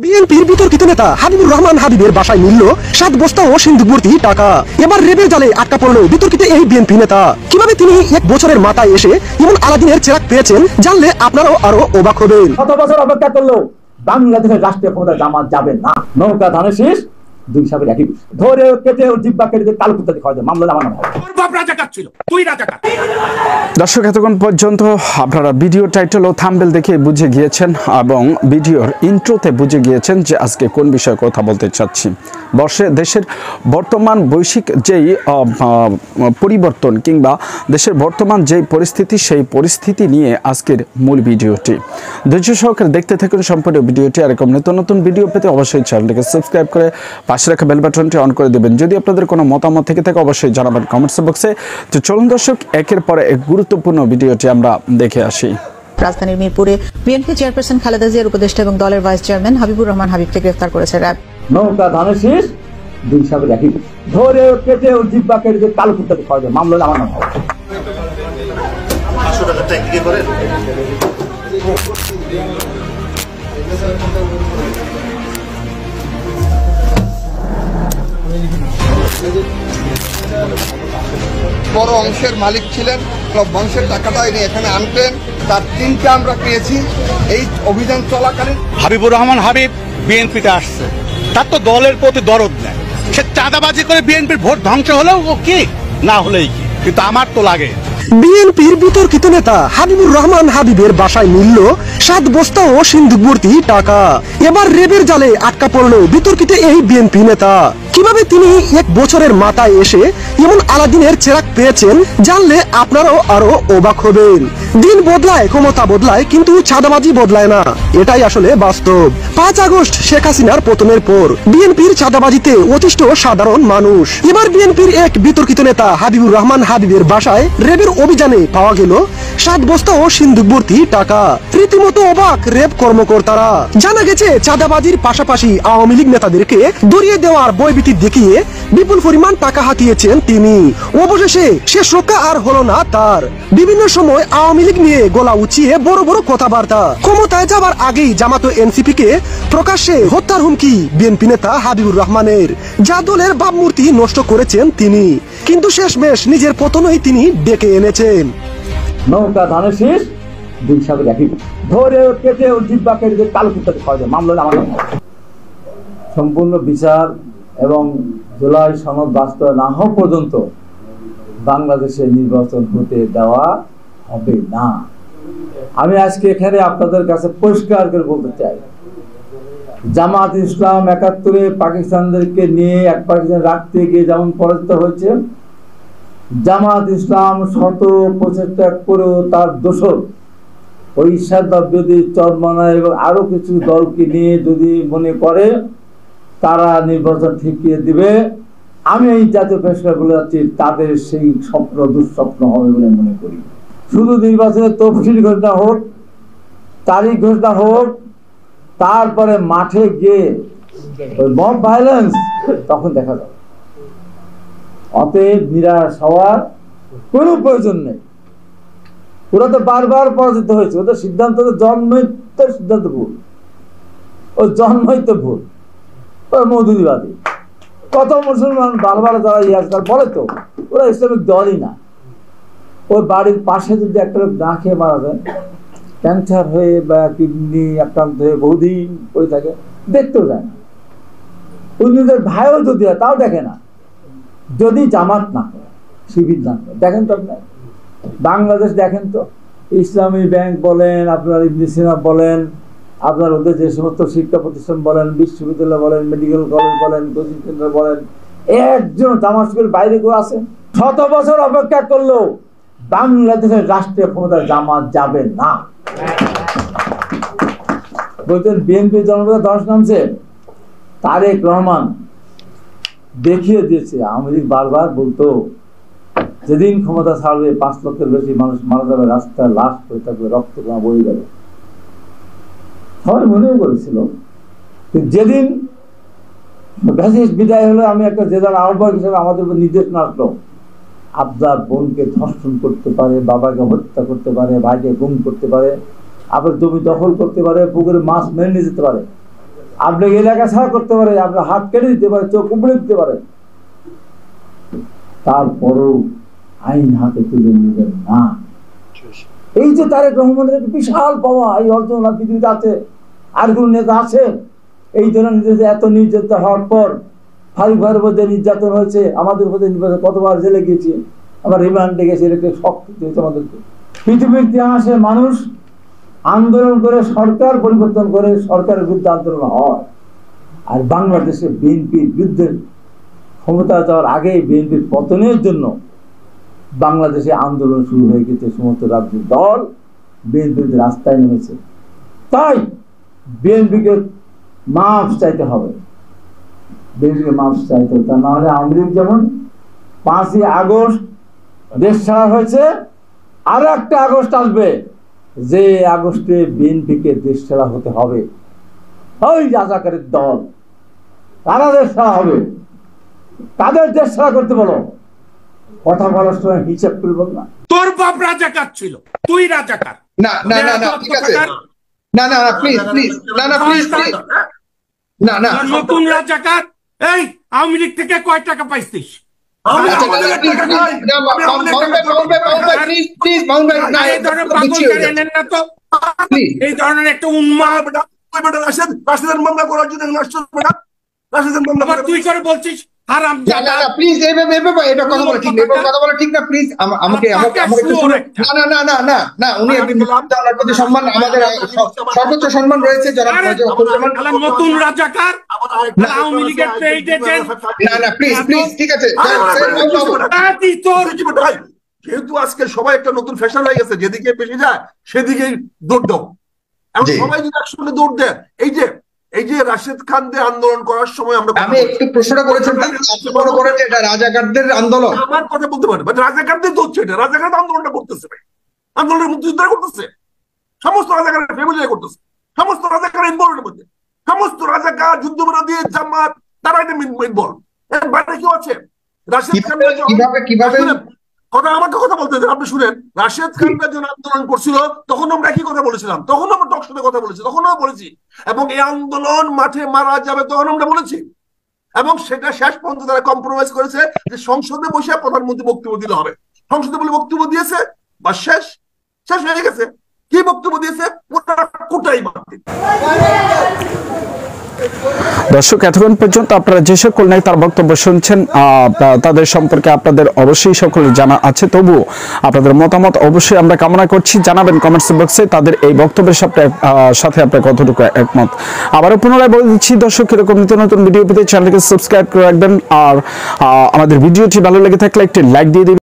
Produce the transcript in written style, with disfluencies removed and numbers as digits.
বিএনপির বিতর্কিত নেতা হাবিবুর রহমান হাবিবের বাসায় মিলল 7 বস্তা ও সিন্ধুক ভর্তি টাকা। এবার রেবের জালে আটকা পড়ল বিতর্কিত এই বিএনপি নেতা। কিভাবে তিনি 1 বছরের মাথায় এসে এমন আলাদিনের চেরাগ পেয়েছেন জানলে আপনারাও আরো অবাক হবেন। কত বছর অপেক্ষা করলো বাংলাদেশের রাষ্ট্রীয় ক্ষমতা জামাত যাবে না। নৌকা ধানের শীষ দুই সাবের একই ধরে কেটে জিব্বা কেটে কালকুত্তা খাওয়া যায়, মামলা জামানো হয়। দর্শক, এতক্ষণ পর্যন্ত আপনারা ভিডিও টাইটেল ও থাম্বনেল দেখে বুঝে গিয়েছেন এবং ভিডিওর ইন্ট্রোতে বুঝে গিয়েছেন যে আজকে কোন বিষয়ে কথা বলতে চাচ্ছি। দেশের বর্তমান বৈশ্বিক যেই পরিবর্তন কিংবা দেশের বর্তমান যেই পরিস্থিতি, সেই পরিস্থিতি নিয়ে আজকের মূল ভিডিওটি। ধৈর্য সহকারে দেখতে থাকুন সম্পূর্ণ ভিডিওটি। আর এরকম নতুন নতুন ভিডিও পেতে অবশ্যই চ্যানেলটিকে সাবস্ক্রাইব করে পাশে রাখা বেল বাটনটি অন করে দেবেন। যদি আপনাদের কোনো মতামত থেকে থাকে অবশ্যই জানাবেন কমেন্টস বক্সে। তো চলুন দর্শক, একের পরে এক গুরুত্বপূর্ণ ভিডিওটি আমরা দেখে আসি। রাজধানীর মিরপুরে বিএনপি চেয়ারপারসন খালেদা জিয়ার উপদেষ্টা এবং দলের ভাইস চেয়ারম্যান হাবিবুর রহমান হাবিবকে গ্রেফতার করেছে র্যাব। নৌকা ধানের শীষ দুই সাবের একই ধরে কেটে জিব্বা কেটে কালকুত্তা খাওয়া যায়, মামলা জামানো হয়। 500 টাকা ট্যাক্স দিয়ে করেন। বড় অংশের মালিক ছিলেন, বংশের টাকাটা এনে এখানে আনতেন, তার 3টা আমরা পেয়েছি এই অভিযান চলাকালীন। হাবিবুর রহমান হাবিব বিএনপিতে আসছে, তার তো দলের প্রতি দরদ নেই। সে চাঁদাবাজি করে বিএনপির ভোট ধ্বংস হলেও ও কি না হলেই কি, কিন্তু আমার তো লাগে। বিএনপির বিতর্কিত নেতা হাবিবুর রহমান হাবিবের বাসায় মিলল 7 বস্তা ও সিন্ধুক ভর্তি টাকা। এবার রেবের জালে আটকা পড়ল বিতর্কিত এই বিএনপি নেতা। কিভাবে তিনি 1 বছরের মাথায় এসে এমন আলাদিনের চেরাগ পেয়েছেন জানলে আপনারাও আরো অবাক হবেন। দিন বদলায়, ক্ষমতা বদলায়, কিন্তু চাঁদাবাজি বদলায় না, এটাই আসলে বাস্তব। 5 আগস্ট শেখ হাসিনার পতনের পর বিএনপির চাঁদাবাজিতে অতিষ্ঠ সাধারণ মানুষ। এবার বিএনপির এক বিতর্কিত নেতা হাবিবুর রহমান হাবিবের বাসায় রেবের অভিযানে পাওয়া গেল 7 বস্তা ও সিন্ধুক ভর্তি টাকা। রীতিমতো অবাক রেব কর্মকর্তারা। জানা গেছে চাঁদাবাজির পাশাপাশি আওয়ামী লীগ নেতাদেরকে দরিয়ে দেওয়ার বয়ভীতি দেখিয়ে বিপুল পরিমাণ টাকা হাতিয়েছেন তিনি। অবশেষে শেষ রক্ষা আর হলো না তার। বিভিন্ন সময় আওয়ামী লীগ নিয়ে গলা উঁচিয়ে বড় বড় কথাবার্তা। ক্ষমতায় যাবার আগেই জামাত ও এনসিপি কে প্রকাশ্যে হত্যার হুমকি বিএনপি নেতা হাবিবুর রহমানের, যা দলের ভাবমূর্তি নষ্ট করেছেন তিনি। কিন্তু শেষমেশ নিজের পতনই তিনি ডেকে এনেছেন। নৌকা ধানের শীষ দুই সাবের একই ধরে কেটে জিব্বা কেটে কালকুত্তা খাওয়া যায়, মামলা জামানো হয়। সম্পূর্ণ বিচার এবং জুলাই সনদ বাস্তবায়ন না হওয়া পর্যন্ত বাংলাদেশে নির্বাচন হতে দেওয়া হবে না। আমি আজকে এখানে আপনাদের কাছে পরিষ্কার করে বলতে চাই, জামাত ইসলাম 71-এ পাকিস্তানদেরকে নিয়ে এক পাকিস্তান রাখতে গিয়ে যেমন পরাজিত হয়েছে, জামাত ইসলাম শত প্রচেষ্টা করেও তার দোসর ওই যদি চরমানা এবং আরো কিছু দলকে নিয়ে যদি মনে করে তারা নির্বাচন ঠেকিয়ে দিবে, আমি এই জাতীয় পেশা বলে যাচ্ছি, তাদের সেই স্বপ্ন দুঃস্বপ্ন হবে বলে মনে করি। শুধু নির্বাচনের তফসিল ঘোষণা হোক, তারিখ ঘোষণা হোক, তারপরে মাঠে গিয়ে মব ভায়োলেন্স তখন দেখা যাবে। অতএব নিরাশ হওয়ার কোনো প্রয়োজন নেই। ওরা তো বারবার পরাজিত হয়েছে, ওদের সিদ্ধান্ত জন্মই তো সিদ্ধান্ত ভুল, ও জন্মই তো ভুল, ওরা মৌদুদিবাদী। কত মুসলমান বারবার যারা ইয়াসকার বলে তো ওরা ইসলামিক দলই না। ওর বাড়ির পাশে যদি একটা লোক না খেয়ে মারা যায়, ক্যান্সার হয়ে বা কিডনি আক্রান্ত হয়ে বহুদিন পড়ে থাকে, দেখতেও যায় না। নিজের ভাইও যদি হয় তাও দেখে না, যদি জামাত না করে, শিবির না করে। দেখেন তো আপনার বাংলাদেশ, দেখেন তো ইসলামী ব্যাংক বলেন, আপনার ইবনে সিনা বলেন, আপনার ওদের যে সমস্ত শিক্ষা প্রতিষ্ঠান বলেন, বিশ্ববিদ্যালয় বলেন, মেডিকেল কলেজ বলেন, কোচিং সেন্টার বলেন, একজন জামাতের বাইরে কেউ আছে? শত বছর অপেক্ষা করলেও বাংলাদেশের রাষ্ট্রীয় ক্ষমতা জামাত যাবে না। বলতেন বিএনপি জনপ্রদা ধস নামছে, তারেক রহমান দেখিয়ে দিয়েছে। আওয়ামী লীগ বারবার বলতো যেদিন ক্ষমতা ছাড়বে 5 লক্ষের বেশি মানুষ মারা যাবে, রাস্তায় লাশ হয়ে থাকবে, রক্ত বয়ে যাবে, সবাই মনেও করেছিল। যেদিন বিদায় হলো, আমি একটা জেলার আহ্বায়ক হিসেবে আমাদের উপর নির্দেশ না আসলো, আপনার বোনকে ধর্ষণ করতে পারে, বাবাকে হত্যা করতে পারে, ভাইকে গুম করতে পারে, আবার জমি দখল করতে পারে, পুকুরে মাছ মেরে নিয়ে যেতে পারে, আপনি এলাকা ছাড়া করতে পারে, আপনার হাত কেটে দিতে পারে, চোখ উপড়ে দিতে পারে, তারপরও আইন হাতে তুলে নেবেন না। এই যে তারেক রহমানের একটা বিশাল পাওয়া, এই অর্জন আর পৃথিবীতে আছে, আর কোন নেতা আছে এই ধরনের? এত নির্যাতন হওয়ার পর ফারুক ভাইয়ের মধ্যে নির্যাতন হয়েছে, আমাদের মধ্যে কতবার জেলে গিয়েছে, আবার রিমান্ডে গেছে, এটা শক্তি দিয়েছে আমাদেরকে। পৃথিবীর ইতিহাসে মানুষ আন্দোলন করে সরকার পরিবর্তন করে, সরকারের বিরুদ্ধে আন্দোলন হয়। আর বাংলাদেশে বিএনপির বিরুদ্ধে ক্ষমতা যাওয়ার আগে বিএনপির পতনের জন্য বাংলাদেশে আন্দোলন শুরু হয়ে গেছে, সমস্ত রাজনৈতিক দল বিএনপির রাস্তায় নেমেছে। তাই বিএনপিকে মাফ চাইতে হবে, বিএনপিকে মাফ চাইতে হবে, তা না হলে আওয়ামী লীগ যেমন 5ই আগস্ট দেশ ছাড়া হয়েছে, আর একটা আগস্ট আসবে, যে আগস্টে বিএনপিকে দেশ ছাড়া হতে হবে। ওই রাজাকারের দল কারা দেশ ছাড়া হবে, তাদের দেশ ছাড়া করতে বলো, কথা বলার সময় হিসাব করে বল না। তোর বাপ রাজাকার ছিল, তুই রাজাকার। না না না না ঠিক আছে, না না না প্লিজ প্লিজ, না না প্লিজ প্লিজ, না না নতুন রাজাকার। এই আওয়ামী লীগ থেকে কয় টাকা পাইছিস? এই ধরনের একটা উন্মাদ মামলা করার জন্য তুই করে বলছিস হারাম। প্লিজ এটা কথা বলা ঠিক না, কথা বলা ঠিক না, প্লিজ আমাকে না না না না না, উনি আপনার প্রতি সম্মান, আমাদের সর্বোচ্চ সম্মান রয়েছে যারা নতুন রাজাকার আওয়ামী লীগের না না প্লিজ প্লিজ ঠিক আছে। যেহেতু আজকে সবাই একটা নতুন ফ্যাশন হয়ে গেছে, যেদিকে বেশি যায় সেদিকেই দৌড় দাও, এবং সবাই যদি একসঙ্গে দৌড় দেয়, এই যে রাশেদ খানদের আন্দোলন করার সময় আমি একটু প্রশ্নটা করেছিলাম, মনে করেন যে এটা রাজাকারদের আন্দোলন, আমার কথা বলতে পারে, রাজাকারদের দৌড়ছে, এটা রাজাকার আন্দোলনটা করতেছে ভাই, আন্দোলনের মুক্তিযোদ্ধারা করতেছে, সমস্ত রাজাকারের ফ্যামিলি করতেছে, সমস্ত রাজাকার ইনভলভের মধ্যে, সমস্ত রাজাকার যুদ্ধবিরোধী জামাত তারা এটা ইনভলভ। এর বাইরে কেউ আছে? রাশেদ খান কিভাবে কথা, আমাকে কথা বলতে দেন, আপনি শুনেন। রাশেদ খানরা যখন আন্দোলন করছিল তখন আমরা একই কথা বলেছিলাম, তখন আমরা টকশোতে কথা বলেছি, তখন আমরা বলেছি, এবং এই আন্দোলন মাঠে মারা যাবে তখন আমরা বলেছি, এবং সেটা শেষ পর্যন্ত তারা কম্প্রোমাইজ করেছে যে সংসদে বসে প্রধানমন্ত্রী বক্তব্য দিলে হবে। সংসদে বলে বক্তব্য দিয়েছে, বা শেষ হয়ে গেছে। কি বক্তব্য দিয়েছে? কোটাই বাতিল। দর্শক, এতক্ষণ পর্যন্ত আপনারা যে সকল নেতার বক্তব্য শুনছেন তাদের সম্পর্কে আপনাদের অবশ্যই সকলের জানা আছে, তবুও আপনাদের মতামত অবশ্যই আমরা কামনা করছি, জানাবেন কমেন্টস বক্সে তাদের এই বক্তব্যের সাথে আপনার কতটুকু একমত। আবারও পুনরায় বলে দিচ্ছি দর্শক, এরকম নিত্য নতুন ভিডিও পেতে চ্যানেলকে সাবস্ক্রাইব করে রাখবেন, আর আমাদের ভিডিওটি ভালো লেগে থাকলে একটি লাইক দিয়ে দিবেন।